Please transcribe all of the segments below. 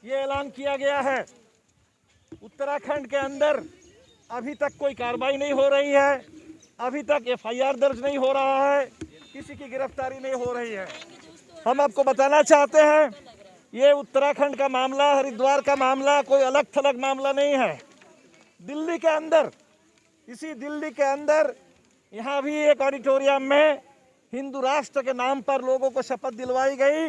ये ऐलान किया गया है। उत्तराखंड के अंदर अभी तक कोई कार्रवाई नहीं हो रही है, अभी तक एफआईआर दर्ज नहीं हो रहा है, किसी की गिरफ्तारी नहीं हो रही है। हम आपको बताना चाहते हैं, ये उत्तराखंड का मामला, हरिद्वार का मामला कोई अलग थलग मामला नहीं है। दिल्ली के अंदर, इसी दिल्ली के अंदर यहाँ भी एक ऑडिटोरियम में हिंदू राष्ट्र के नाम पर लोगों को शपथ दिलवाई गई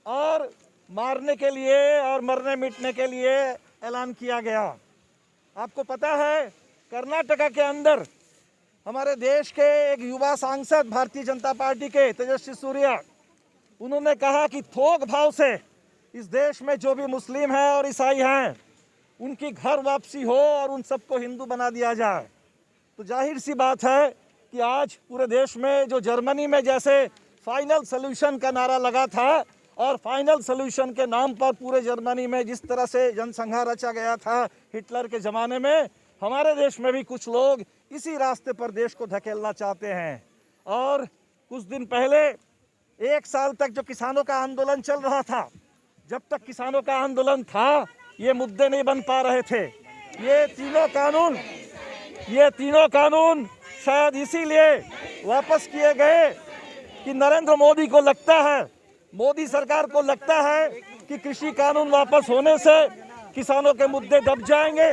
और मारने के लिए और मरने मिटने के लिए ऐलान किया गया। आपको पता है, कर्नाटका के अंदर हमारे देश के एक युवा सांसद भारतीय जनता पार्टी के तेजस्वी सूर्या, उन्होंने कहा कि थोक भाव से इस देश में जो भी मुस्लिम हैं और ईसाई हैं उनकी घर वापसी हो और उन सबको हिंदू बना दिया जाए। तो जाहिर सी बात है कि आज पूरे देश में जो जर्मनी में जैसे फाइनल सॉल्यूशन का नारा लगा था और फाइनल सॉल्यूशन के नाम पर पूरे जर्मनी में जिस तरह से जनसंहार रचा गया था हिटलर के ज़माने में, हमारे देश में भी कुछ लोग इसी रास्ते पर देश को धकेलना चाहते हैं। और कुछ दिन पहले 1 साल तक जो किसानों का आंदोलन चल रहा था, जब तक किसानों का आंदोलन था ये मुद्दे नहीं बन पा रहे थे। ये तीनों कानून शायद इसीलिए वापस किए गए कि नरेंद्र मोदी को लगता है, मोदी सरकार को लगता है कि कृषि कानून वापस होने से किसानों के मुद्दे दब जाएंगे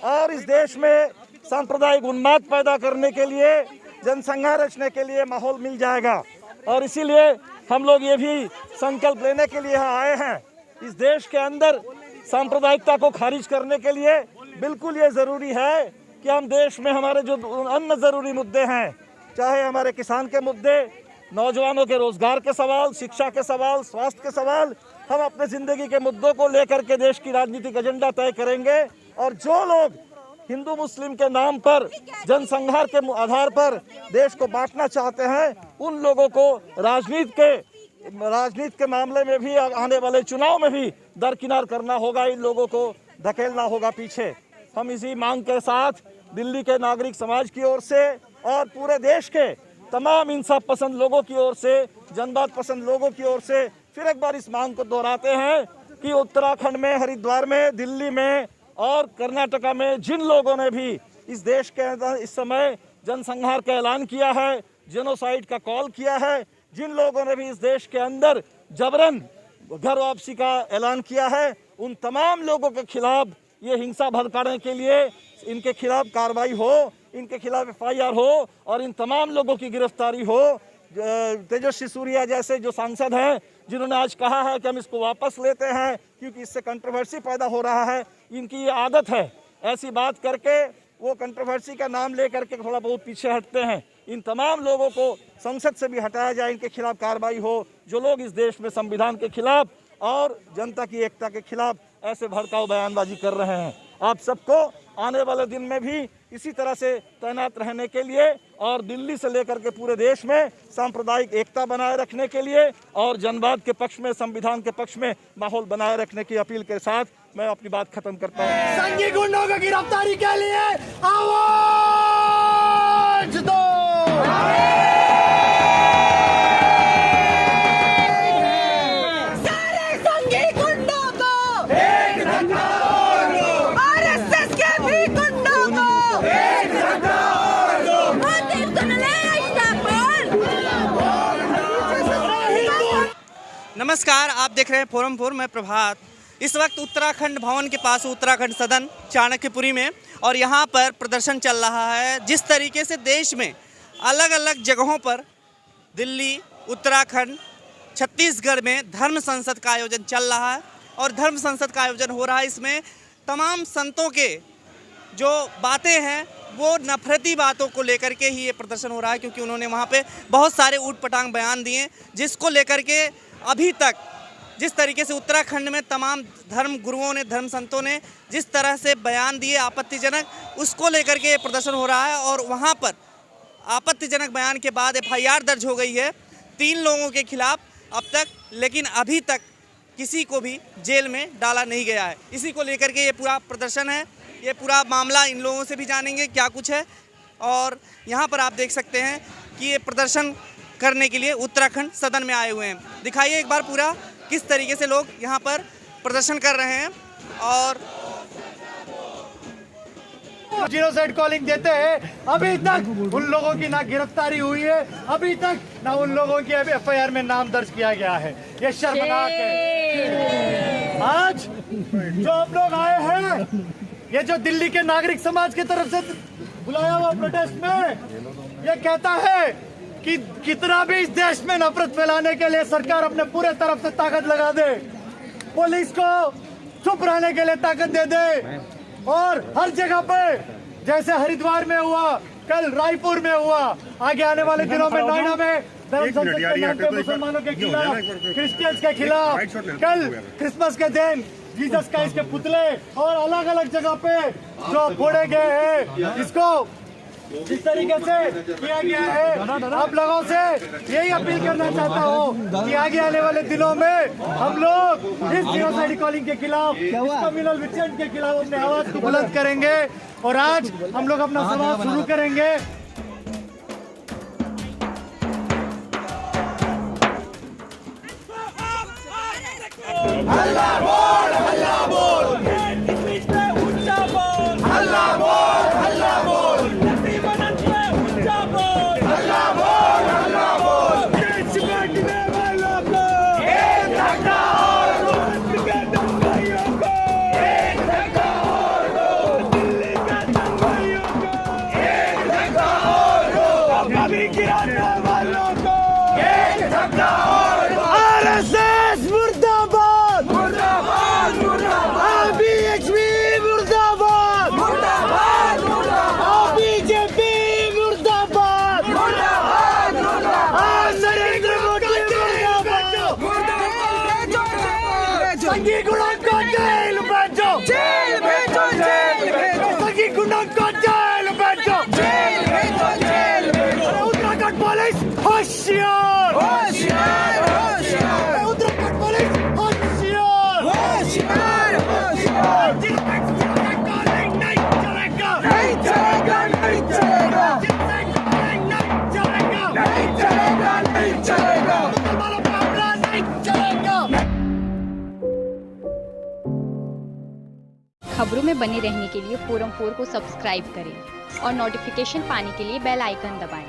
और इस देश में सांप्रदायिक उन्माद पैदा करने के लिए, जनसंहार रचने के लिए माहौल मिल जाएगा। और इसीलिए हम लोग ये भी संकल्प लेने के लिए यहाँ आए हैं। इस देश के अंदर सांप्रदायिकता को खारिज करने के लिए बिल्कुल ये ज़रूरी है कि हम देश में हमारे जो अन्य ज़रूरी मुद्दे हैं, चाहे हमारे किसान के मुद्दे, नौजवानों के रोजगार के सवाल, शिक्षा के सवाल, स्वास्थ्य के सवाल, हम अपने ज़िंदगी के मुद्दों को लेकर के देश की राजनीतिक एजेंडा तय करेंगे। और जो लोग हिंदू मुस्लिम के नाम पर जनसंहार के आधार पर देश को बांटना चाहते हैं, उन लोगों को राजनीति के मामले में भी, आने वाले चुनाव में भी दरकिनार करना होगा, इन लोगों को धकेलना होगा पीछे। हम इसी मांग के साथ दिल्ली के नागरिक समाज की ओर से और पूरे देश के तमाम इंसाफ पसंद लोगों की ओर से, जनवाद पसंद लोगों की ओर से फिर एक बार इस मांग को दोहराते हैं कि उत्तराखंड में, हरिद्वार में, दिल्ली में और कर्नाटका में जिन लोगों ने भी इस देश के अंदर इस समय जनसंहार का ऐलान किया है, जेनोसाइड का कॉल किया है, जिन लोगों ने भी इस देश के अंदर जबरन घर वापसी का ऐलान किया है, उन तमाम लोगों के खिलाफ ये हिंसा भड़काने के लिए इनके खिलाफ कार्रवाई हो, इनके खिलाफ एफआईआर हो और इन तमाम लोगों की गिरफ्तारी हो। तेजस्वी सूर्या जैसे जो सांसद हैं, जिन्होंने आज कहा है कि हम इसको वापस लेते हैं क्योंकि इससे कंट्रोवर्सी पैदा हो रहा है, इनकी ये आदत है ऐसी बात करके वो कंट्रोवर्सी का नाम ले करके थोड़ा बहुत पीछे हटते हैं। इन तमाम लोगों को संसद से भी हटाया जाए, इनके खिलाफ कार्रवाई हो। जो लोग इस देश में संविधान के खिलाफ और जनता की एकता के खिलाफ ऐसे भड़काऊ बयानबाजी कर रहे हैं, आप सबको आने वाले दिन में भी इसी तरह से तैनात रहने के लिए और दिल्ली से लेकर के पूरे देश में सांप्रदायिक एकता बनाए रखने के लिए और जनवाद के पक्ष में, संविधान के पक्ष में माहौल बनाए रखने की अपील के साथ मैं अपनी बात खत्म करता हूँ। संघी गुंडों की गिरफ्तारी के लिए आवाज दो। नमस्कार, आप देख रहे हैं फोरम 4, मैं प्रभात। इस वक्त उत्तराखंड भवन के पास उत्तराखंड सदन चाणक्यपुरी में और यहाँ पर प्रदर्शन चल रहा है। जिस तरीके से देश में अलग अलग जगहों पर, दिल्ली, उत्तराखंड, छत्तीसगढ़ में धर्म संसद का आयोजन चल रहा है और धर्म संसद का आयोजन हो रहा है। इसमें तमाम संतों के जो बातें हैं वो नफरती बातों को लेकर के ही ये प्रदर्शन हो रहा है, क्योंकि उन्होंने वहाँ पे बहुत सारे ऊट-पटांग बयान दिए, जिसको लेकर के अभी तक जिस तरीके से उत्तराखंड में तमाम धर्म गुरुओं ने, धर्म संतों ने जिस तरह से बयान दिए आपत्तिजनक, उसको लेकर के ये प्रदर्शन हो रहा है। और वहाँ पर आपत्तिजनक बयान के बाद एफआईआर दर्ज हो गई है 3 लोगों के खिलाफ अब तक, लेकिन अभी तक किसी को भी जेल में डाला नहीं गया है। इसी को लेकर के ये पूरा प्रदर्शन है। ये पूरा मामला इन लोगों से भी जानेंगे क्या कुछ है। और यहाँ पर आप देख सकते हैं कि ये प्रदर्शन करने के लिए उत्तराखंड सदन में आए हुए हैं। दिखाइए एक बार पूरा किस तरीके से लोग यहाँ पर प्रदर्शन कर रहे हैं और जीनोसाइड कॉलिंग देते हैं। अभी तक उन लोगों की ना गिरफ्तारी हुई है, अभी तक ना उन लोगों की FIR में नाम दर्ज किया गया है। ये शर्मनाक है। आज जो आप लोग आए हैं, ये जो दिल्ली के नागरिक समाज की तरफ से बुलाया हुआ प्रोटेस्ट में, ये कहता है कि कितना भी इस देश में नफरत फैलाने के लिए सरकार अपने पूरे तरफ से ताकत लगा दे, पुलिस को चुप रहने के लिए ताकत दे दे, और हर जगह पे जैसे हरिद्वार में हुआ, कल रायपुर में हुआ, आगे आने वाले दिनों में नोएडा में धर्म संकट के नाम पे मुसलमानों के खिलाफ, क्रिश्चियंस के खिलाफ, कल क्रिसमस के दिन जीसस क्राइस्ट के पुतले और अलग अलग जगह पे जो फोड़े गए हैं, इसको जिस तरीके से किया गया है, आप लोगों से यही अपील करना चाहता हूँ कि आगे आने वाले दिनों में हम लोग इस जीनोसाइड कॉलिंग के खिलाफ, इस कम्युनल विचलन के खिलाफ अपने आवाज को बुलंद करेंगे। और आज हम लोग अपना सवाल शुरू करेंगे। हल्ला बोल, हल्ला बोल, हल्ला बोल, हल्ला बोल, हल्ला बोल, हल्ला बोल, देश बांटने वालों को एक धक्का और दो, दिल्ली के दंगाइयों को एक धक्का और दो, दिल्ली के दंगाइयों को एक धक्का और दो, अभी गिराने वालों को एक धक्का और दो। RSS मुर्दाबाद, मुर्दाबाद, मुर्दाबाद, BHP मुर्दाबाद, मुर्दाबाद, मुर्दाबाद, BJP मुर्दाबाद, मुर्दाबाद, मुर्दाबाद, नरेंद्र मोदी मुर्दाबाद, मुर्दाबाद, संघी गुंडों को जेल भेजो, जेल भेजो, जेल भेजो, संघी गुंडों को जेल भेजो, जेल भेजो, जेल भेजो। उत्तराखंड पुलिस होशियार, होशियार, होशियार, उत्तराखंड पुलिस होशियार, होशियार, होशियार, नहीं चलेगा, नहीं चलेगा, नहीं चलेगा, नहीं चलेगा, नहीं चलेगा, नहीं चलेगा, मुसलमानों पर हमला नहीं चलेगा। खबरों में बने रहने के लिए फोरम 4 को सब्सक्राइब करें और नोटिफिकेशन पाने के लिए बेल आइकन दबाएं।